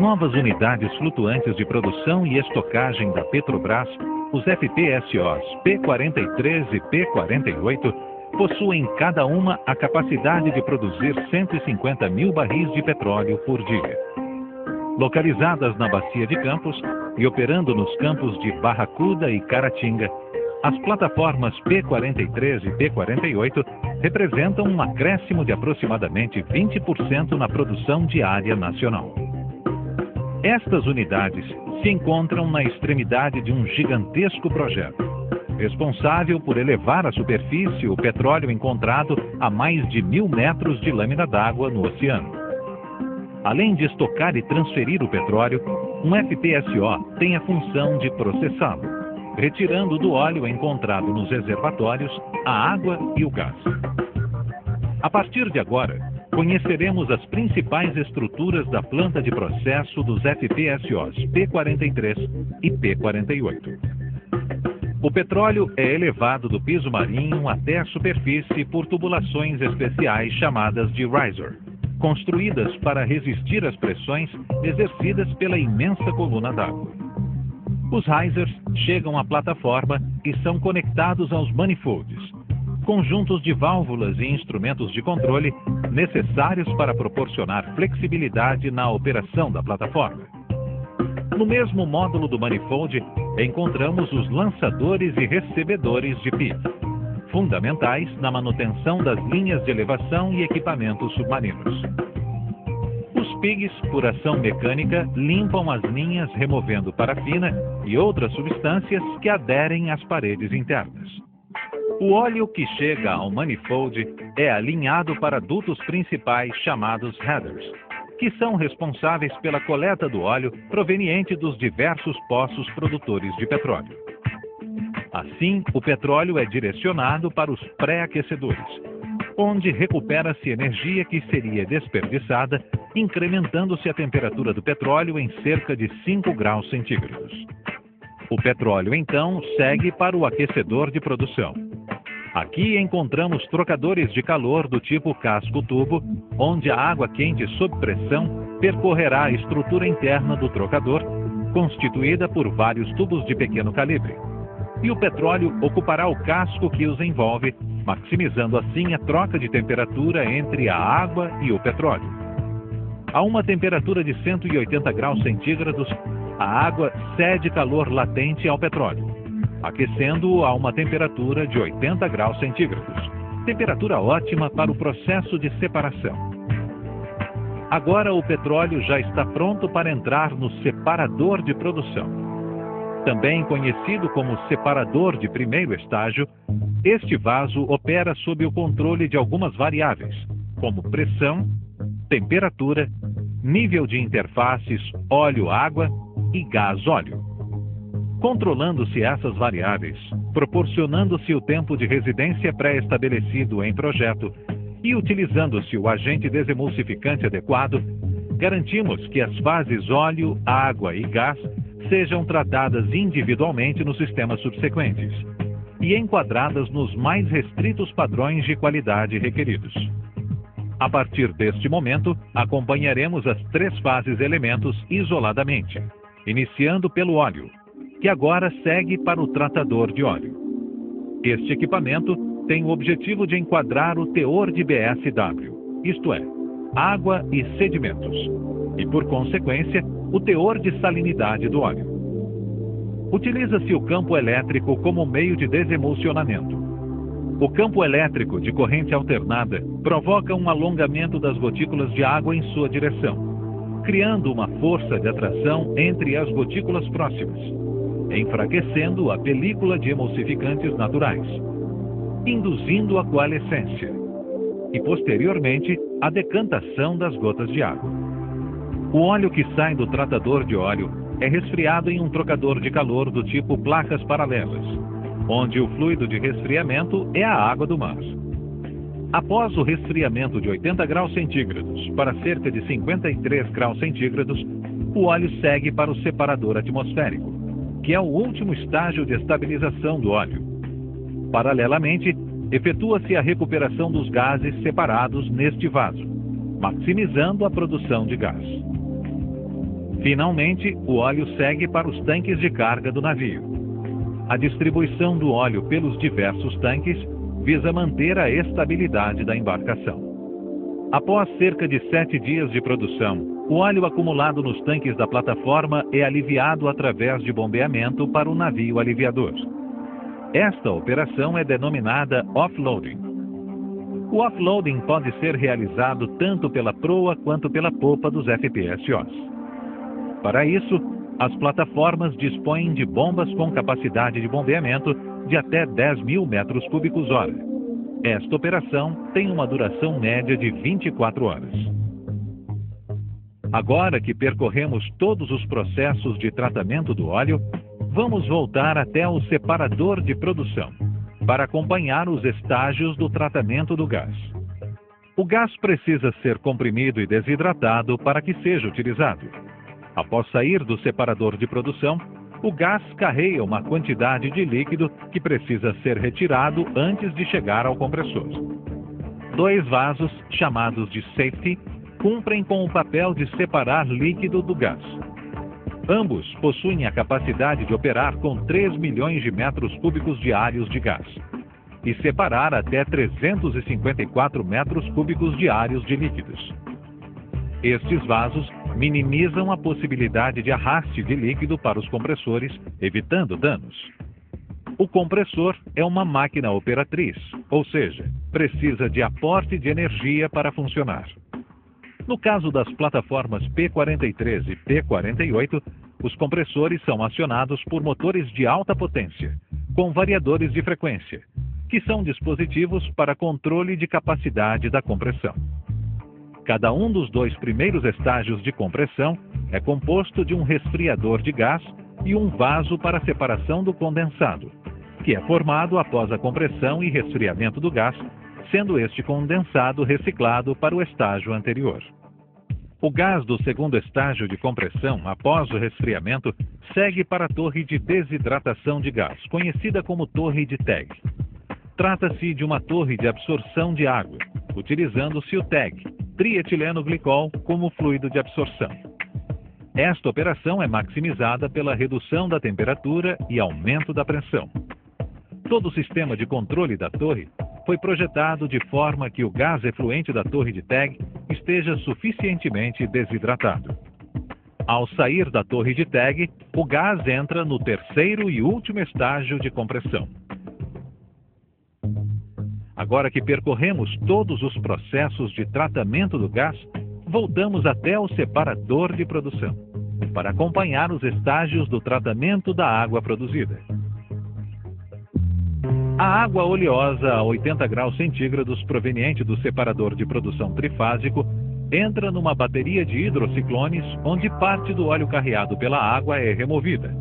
novas unidades flutuantes de produção e estocagem da Petrobras, os FPSOs P-43 e P-48, possuem cada uma a capacidade de produzir 150 mil barris de petróleo por dia. Localizadas na Bacia de Campos e operando nos campos de Barracuda e Caratinga, as plataformas P-43 e P-48 representam um acréscimo de aproximadamente 20% na produção diária nacional. Estas unidades se encontram na extremidade de um gigantesco projeto, responsável por elevar à superfície o petróleo encontrado a mais de 1.000 metros de lâmina d'água no oceano. Além de estocar e transferir o petróleo, um FPSO tem a função de processá-lo, retirando do óleo encontrado nos reservatórios a água e o gás. A partir de agora, conheceremos as principais estruturas da planta de processo dos FPSOs P-43 e P-48. O petróleo é elevado do piso marinho até a superfície por tubulações especiais chamadas de riser, construídas para resistir às pressões exercidas pela imensa coluna d'água. Os risers chegam à plataforma e são conectados aos manifolds, conjuntos de válvulas e instrumentos de controle necessários para proporcionar flexibilidade na operação da plataforma. No mesmo módulo do manifold, encontramos os lançadores e recebedores de PIG, fundamentais na manutenção das linhas de elevação e equipamentos submarinos. Os PIGs, por ação mecânica, limpam as linhas removendo parafina e outras substâncias que aderem às paredes internas. O óleo que chega ao manifold é alinhado para dutos principais chamados headers, que são responsáveis pela coleta do óleo proveniente dos diversos poços produtores de petróleo. Assim, o petróleo é direcionado para os pré-aquecedores, onde recupera-se energia que seria desperdiçada, incrementando-se a temperatura do petróleo em cerca de 5 graus centígrados. O petróleo, então, segue para o aquecedor de produção. Aqui encontramos trocadores de calor do tipo casco-tubo, onde a água quente sob pressão percorrerá a estrutura interna do trocador, constituída por vários tubos de pequeno calibre. E o petróleo ocupará o casco que os envolve, maximizando assim a troca de temperatura entre a água e o petróleo. A uma temperatura de 180 graus centígrados, a água cede calor latente ao petróleo, aquecendo-o a uma temperatura de 80 graus centígrados, temperatura ótima para o processo de separação. Agora o petróleo já está pronto para entrar no separador de produção. Também conhecido como separador de primeiro estágio, este vaso opera sob o controle de algumas variáveis, como pressão, temperatura, nível de interfaces óleo-água e gás-óleo. Controlando-se essas variáveis, proporcionando-se o tempo de residência pré-estabelecido em projeto e utilizando-se o agente desemulsificante adequado, garantimos que as fases óleo, água e gás sejam tratadas individualmente nos sistemas subsequentes e enquadradas nos mais restritos padrões de qualidade requeridos. A partir deste momento, acompanharemos as 3 fases elementos isoladamente, iniciando pelo óleo, que agora segue para o tratador de óleo. Este equipamento tem o objetivo de enquadrar o teor de BSW, isto é, água e sedimentos, e por consequência, o teor de salinidade do óleo. Utiliza-se o campo elétrico como meio de desemulsionamento. O campo elétrico de corrente alternada provoca um alongamento das gotículas de água em sua direção, criando uma força de atração entre as gotículas próximas, enfraquecendo a película de emulsificantes naturais, induzindo a coalescência e, posteriormente, a decantação das gotas de água. O óleo que sai do tratador de óleo é resfriado em um trocador de calor do tipo placas paralelas, onde o fluido de resfriamento é a água do mar. Após o resfriamento de 80 graus centígrados para cerca de 53 graus centígrados, o óleo segue para o separador atmosférico, que é o último estágio de estabilização do óleo. Paralelamente, efetua-se a recuperação dos gases separados neste vaso, maximizando a produção de gás. Finalmente, o óleo segue para os tanques de carga do navio. A distribuição do óleo pelos diversos tanques visa manter a estabilidade da embarcação. Após cerca de 7 dias de produção, o óleo acumulado nos tanques da plataforma é aliviado através de bombeamento para o navio aliviador. Esta operação é denominada offloading. O offloading pode ser realizado tanto pela proa quanto pela popa dos FPSOs. Para isso, as plataformas dispõem de bombas com capacidade de bombeamento de até 10.000 metros cúbicos hora. Esta operação tem uma duração média de 24 horas. Agora que percorremos todos os processos de tratamento do óleo, vamos voltar até o separador de produção, para acompanhar os estágios do tratamento do gás. O gás precisa ser comprimido e desidratado para que seja utilizado. Após sair do separador de produção, o gás carrega uma quantidade de líquido que precisa ser retirado antes de chegar ao compressor. 2 vasos, chamados de safety, cumprem com o papel de separar líquido do gás. Ambos possuem a capacidade de operar com 3 milhões de metros cúbicos diários de gás e separar até 354 metros cúbicos diários de líquidos. Estes vasos minimizam a possibilidade de arraste de líquido para os compressores, evitando danos. O compressor é uma máquina operatriz, ou seja, precisa de aporte de energia para funcionar. No caso das plataformas P-43 e P-48, os compressores são acionados por motores de alta potência, com variadores de frequência, que são dispositivos para controle de capacidade da compressão. Cada um dos 2 primeiros estágios de compressão é composto de um resfriador de gás e um vaso para separação do condensado, que é formado após a compressão e resfriamento do gás, sendo este condensado reciclado para o estágio anterior. O gás do segundo estágio de compressão, após o resfriamento, segue para a torre de desidratação de gás, conhecida como torre de TEG. Trata-se de uma torre de absorção de água, utilizando-se o TEG, trietileno glicol, como fluido de absorção. Esta operação é maximizada pela redução da temperatura e aumento da pressão. Todo o sistema de controle da torre foi projetado de forma que o gás efluente da torre de TEG esteja suficientemente desidratado. Ao sair da torre de TEG, o gás entra no terceiro e último estágio de compressão. Agora que percorremos todos os processos de tratamento do gás, voltamos até o separador de produção, para acompanhar os estágios do tratamento da água produzida. A água oleosa a 80 graus centígrados proveniente do separador de produção trifásico entra numa bateria de hidrociclones, onde parte do óleo carreado pela água é removida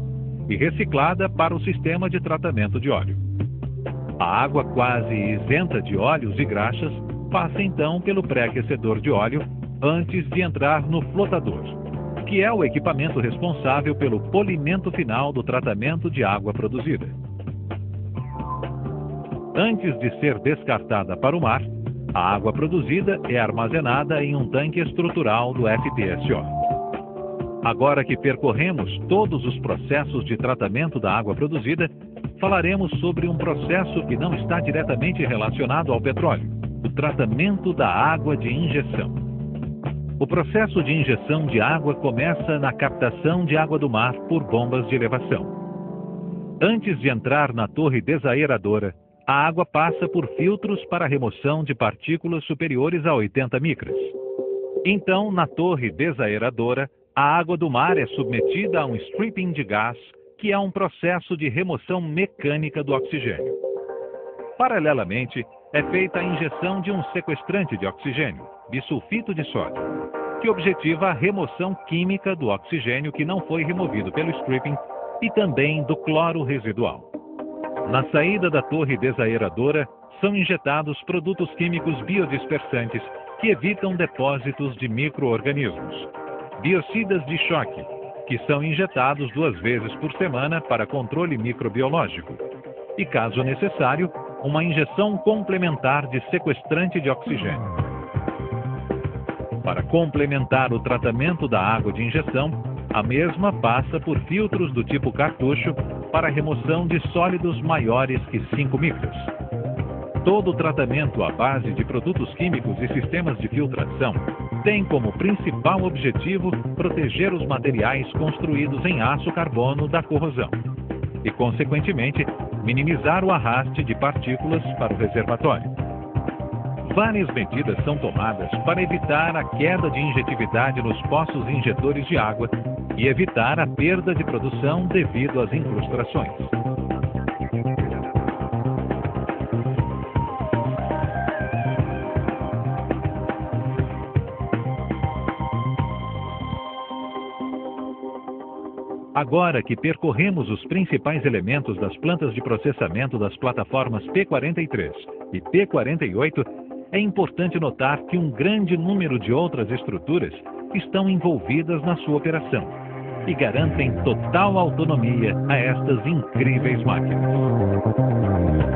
e reciclada para o sistema de tratamento de óleo. A água quase isenta de óleos e graxas passa então pelo pré-aquecedor de óleo antes de entrar no flotador, que é o equipamento responsável pelo polimento final do tratamento de água produzida. Antes de ser descartada para o mar, a água produzida é armazenada em um tanque estrutural do FPSO. Agora que percorremos todos os processos de tratamento da água produzida, falaremos sobre um processo que não está diretamente relacionado ao petróleo, o tratamento da água de injeção. O processo de injeção de água começa na captação de água do mar por bombas de elevação. Antes de entrar na torre desaeradora, a água passa por filtros para a remoção de partículas superiores a 80 micras. Então, na torre desaeradora, a água do mar é submetida a um stripping de gás, que é um processo de remoção mecânica do oxigênio. Paralelamente, é feita a injeção de um sequestrante de oxigênio, bisulfito de sódio, que objetiva a remoção química do oxigênio que não foi removido pelo stripping e também do cloro residual. Na saída da torre desaeradora, são injetados produtos químicos biodispersantes que evitam depósitos de micro-organismos. Biocidas de choque, que são injetados 2 vezes por semana para controle microbiológico. E, caso necessário, uma injeção complementar de sequestrante de oxigênio. Para complementar o tratamento da água de injeção, A mesma passa por filtros do tipo cartucho para remoção de sólidos maiores que 5 micras. Todo o tratamento à base de produtos químicos e sistemas de filtração tem como principal objetivo proteger os materiais construídos em aço carbono da corrosão e, consequentemente, minimizar o arraste de partículas para o reservatório. Várias medidas são tomadas para evitar a queda de injetividade nos poços injetores de água e evitar a perda de produção devido às incrustações. Agora que percorremos os principais elementos das plantas de processamento das plataformas P43 e P48, é importante notar que um grande número de outras estruturas estão envolvidas na sua operação e garantem total autonomia a estas incríveis máquinas.